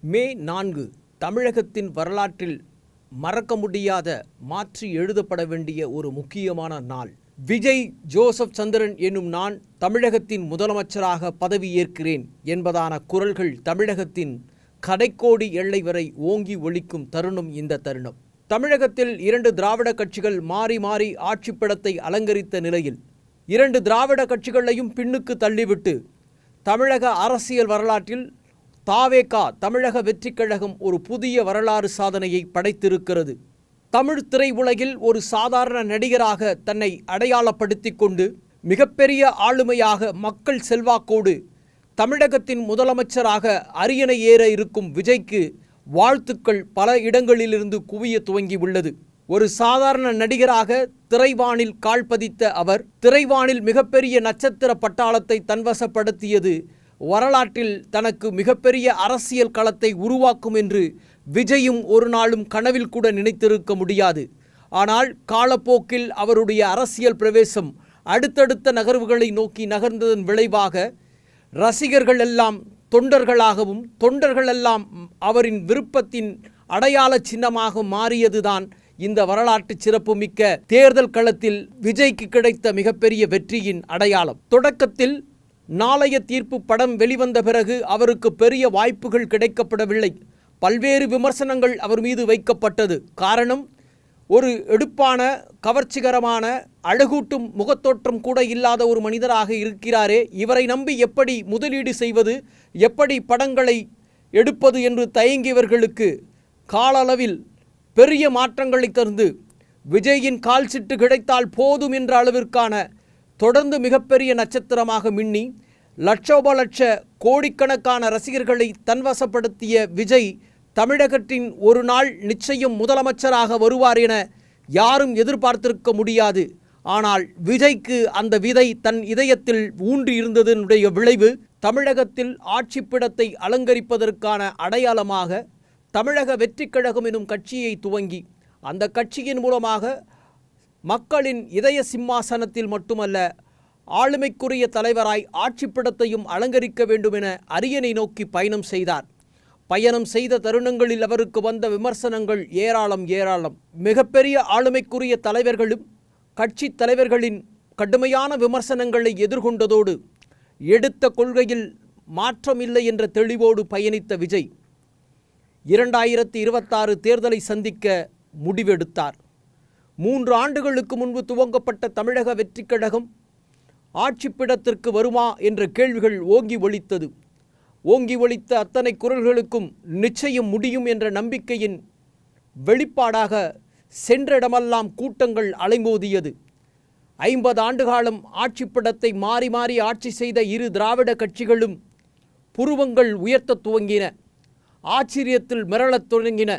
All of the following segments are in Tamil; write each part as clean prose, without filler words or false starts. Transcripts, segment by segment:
மே 4 தமிழகத்தின் வரலாற்றில் மறக்க முடியாத மாற்றி எழுதப்பட வேண்டிய ஒரு முக்கியமான நாள். விஜய் ஜோசப் சந்திரன் என்னும் நான் தமிழகத்தின் முதலமைச்சராக பதவியேற்கிறேன் என்பதான குரல்கள் தமிழகத்தின் கடைக்கோடி எல்லை வரை ஓங்கி ஒலிக்கும் தருணம் இந்த தருணம். தமிழகத்தில் 2 திராவிட கட்சிகள் மாறி மாறி ஆட்சிப்படத்தை அலங்கரித்த நிலையில் 2 திராவிட கட்சிகளையும் பின்னுக்கு தள்ளிவிட்டு தமிழக அரசியல் வரலாற்றில் தாவேகா தமிழக வெற்றிக் கழகம் ஒரு புதிய வரலாறு சாதனையை படைத்திருக்கிறது. தமிழ் திரையுலகில் ஒரு சாதாரண நடிகராக தன்னை அடையாளப்படுத்திக் கொண்டு மிகப்பெரிய ஆளுமையாக மக்கள் செல்வாக்கோடு தமிழகத்தின் முதலமைச்சராக அரியணை ஏற இருக்கும் விஜய்க்கு வாழ்த்துக்கள் பல இடங்களிலிருந்து குவிய துவங்கியுள்ளது. ஒரு சாதாரண நடிகராக திரைவானில் கால் பதித்த அவர் திரைவானில் மிகப்பெரிய நட்சத்திர பட்டாளத்தை தன்வசப்படுத்தியது வரலாற்றில் தனக்கு மிகப்பெரிய அரசியல் களத்தை உருவாக்கும் என்று விஜயும் ஒரு நாளும் கனவில் கூட நினைத்திருக்க முடியாது. ஆனால் காலப்போக்கில் அவருடைய அரசியல் பிரவேசம் அடுத்தடுத்த நகர்வுகளை நோக்கி நகர்ந்ததன் விளைவாக ரசிகர்கள் எல்லாம் தொண்டர்களாகவும் தொண்டர்கள் எல்லாம் அவரின் விருப்பத்தின் அடையாள சின்னமாக மாறியதுதான் இந்த வரலாற்று சிறப்புமிக்க தேர்தல் களத்தில் விஜய்க்கு கிடைத்த மிகப்பெரிய வெற்றியின் அடையாளம். தொடக்கத்தில் நாளைய தீர்ப்பு படம் வெளிவந்த பிறகு அவருக்கு பெரிய வாய்ப்புகள் கிடைக்கப்படவில்லை. பல்வேறு விமர்சனங்கள் அவர் மீது வைக்கப்பட்டது. காரணம், ஒரு எடுப்பான கவர்ச்சிகரமான அழகூட்டும் முகத்தோற்றம் கூட இல்லாத ஒரு மனிதராக இருக்கிறாரே, இவரை நம்பி எப்படி முதலீடு செய்வது, எப்படி படங்களை எடுப்பது என்று தயங்கியவர்களுக்கு காலளவில் பெரிய மாற்றங்களை தந்து விஜயின் கால் சிட்டு கிடைத்தால் போதும் என்ற அளவிற்கான தொடர்ந்து மிகப்பெரிய நட்சத்திரமாக மின்னி லட்சோபலட்ச கோடிக்கணக்கான ரசிகர்களை தன்வசப்படுத்திய விஜய் தமிழகத்தின் ஒரு நாள் நிச்சயம் முதலமைச்சராக வருவார் என யாரும் எதிர்பார்த்திருக்க முடியாது. ஆனால் விஜய்க்கு அந்த விதை தன் இதயத்தில் ஊன்றி இருந்ததனுடைய விளைவு தமிழகத்தில் ஆட்சிப்பிடத்தை அலங்கரிப்பதற்கான அடையாளமாக தமிழக வெற்றிக் கழகம் எனும் கட்சியை துவங்கி அந்த கட்சியின் மூலமாக மக்களின் இதய சிம்மாசனத்தில் மட்டுமல்ல ஆளுமைக்குரிய தலைவராய் ஆட்சிப்பிடத்தையும் அலங்கரிக்க வேண்டும் என அரியணை நோக்கி பயணம் செய்தார். பயணம் செய்த தருணங்களில் அவருக்கு வந்த விமர்சனங்கள் ஏராளம். மிகப்பெரிய ஆளுமைக்குரிய தலைவர்களும் கட்சி தலைவர்களின் கடுமையான விமர்சனங்களை எதிர்கொண்டதோடு எடுத்த கொள்கையில் மாற்றமில்லை என்ற தெளிவோடு பயணித்த விஜய் 2026 தேர்தலை சந்திக்க முடிவெடுத்தார். 3 ஆண்டுகளுக்கு முன்பு துவங்கப்பட்ட தமிழக வெற்றிக் கழகம் ஆட்சிப்பிடத்திற்கு வருமா என்ற கேள்விகள் ஓங்கி ஒலித்தது. ஓங்கி ஒலித்த அத்தனை குரல்களுக்கும் நிச்சயம் முடியும் என்ற நம்பிக்கையின் வெளிப்பாடாக சென்ற இடமெல்லாம் கூட்டங்கள் அலைமோதியது. 50 ஆண்டுகாலம் ஆட்சிப்பிடத்தை மாறி மாறி ஆட்சி செய்த 2 திராவிட கட்சிகளும் புருவங்கள் உயர்த்த துவங்கின. ஆச்சரியத்தில் மிரளத் தொடங்கின.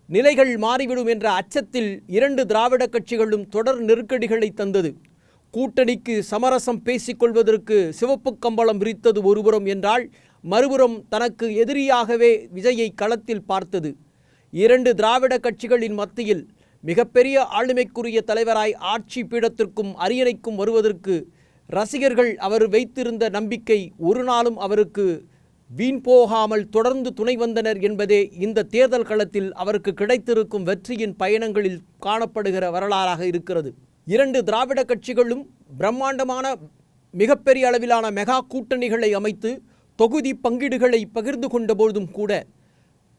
நிலைகள் மாறிவிடும் என்ற அச்சத்தில் 2 திராவிட கட்சிகளும் தொடர் நெருக்கடிகளை தந்தது. கூட்டணிக்கு சமரசம் பேசிக்கொள்வதற்கு சிவப்பு கம்பளம் விரித்தது ஒருபுறம் என்றால், மறுபுறம் தனக்கு எதிரியாகவே விஜயை களத்தில் பார்த்தது. 2 திராவிட கட்சிகளின் மத்தியில் மிகப்பெரிய ஆளுமைக்குரிய தலைவராய் ஆட்சி பீடத்திற்கும் அரியணைக்கும் வருவதற்கு ரசிகர்கள் அவர் வைத்திருந்த நம்பிக்கை ஒரு நாளும் அவருக்கு வீண் போகாமல் தொடர்ந்து துணை வந்தனர் என்பதே இந்த தேர்தல் களத்தில் அவருக்கு கிடைத்திருக்கும் வெற்றியின் பயணங்களில் காணப்படுகிற வரலாறாக இருக்கிறது. 2 திராவிட கட்சிகளும் பிரம்மாண்டமான மிகப்பெரிய அளவிலான மெகா கூட்டணிகளை அமைத்து தொகுதி பங்கீடுகளை பகிர்ந்து கொண்ட போதும் கூட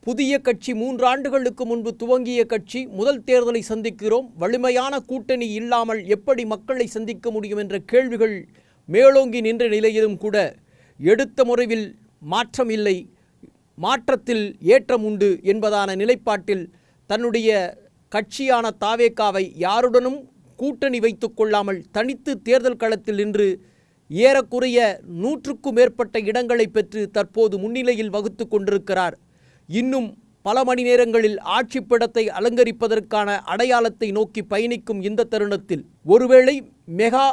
புதிய கட்சி 3 ஆண்டுகளுக்கு முன்பு துவங்கிய கட்சி முதல் தேர்தலை சந்திக்கிறோம், வலிமையான கூட்டணி இல்லாமல் எப்படி மக்களை சந்திக்க முடியும் என்ற கேள்விகள் மேலோங்கி நின்ற நிலையிலும் கூட எடுத்த முறையில் மாற்றம் இல்லை, மாற்றத்தில் ஏற்றம் உண்டு என்பதான நிலைப்பாட்டில் தன்னுடைய கட்சியான தாவேகாவை யாருடனும் கூட்டணி வைத்து கொள்ளாமல் தனித்து தேர்தல் களத்தில் நின்று ஏறக்குறைய 100க்கும் மேற்பட்ட இடங்களை பெற்று தற்போது முன்னிலையில் வகுத்து கொண்டிருக்கிறார். இன்னும் பல மணி நேரங்களில் ஆட்சிப்பிடத்தை அலங்கரிப்பதற்கான அடையாளத்தை நோக்கி பயணிக்கும் இந்த தருணத்தில் ஒருவேளை மெகா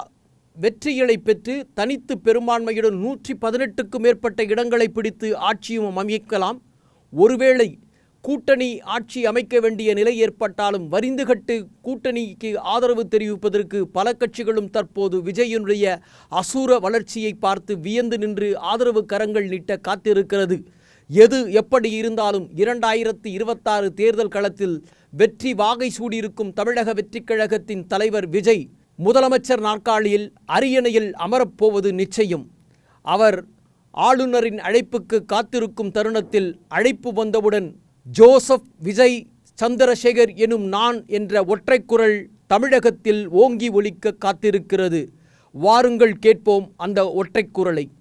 வெற்றிகளை பெற்று தனித்து பெரும்பான்மையுடன் 118க்கும் மேற்பட்ட இடங்களை பிடித்து ஆட்சியும் அமைக்கலாம். ஒருவேளை கூட்டணி ஆட்சி அமைக்க வேண்டிய நிலை ஏற்பட்டாலும் வரிந்துகட்டு கூட்டணிக்கு ஆதரவு தெரிவிப்பதற்கு பல கட்சிகளும் தற்போது விஜயினுடைய அசூர வளர்ச்சியை பார்த்து வியந்து நின்று ஆதரவு கரங்கள் நீட்ட காத்திருக்கிறது. எது எப்படி இருந்தாலும் 2026 தேர்தல் களத்தில் வெற்றி வாகை சூடியிருக்கும் தமிழக வெற்றிக் கழகத்தின் தலைவர் விஜய் முதலமைச்சர் நாற்காலியில் அரியணையில் அமரப்போவது நிச்சயம். அவர் ஆளுநரின் அழைப்புக்கு காத்திருக்கும் தருணத்தில் அழைப்பு வந்தவுடன் ஜோசப் விஜய் சந்திரசேகர் எனும் நான் என்ற ஒற்றைக் குரல் தமிழகத்தில் ஓங்கி ஒலிக்க காத்திருக்கிறது. வாருங்கள் கேட்போம் அந்த ஒற்றைக் குரலை.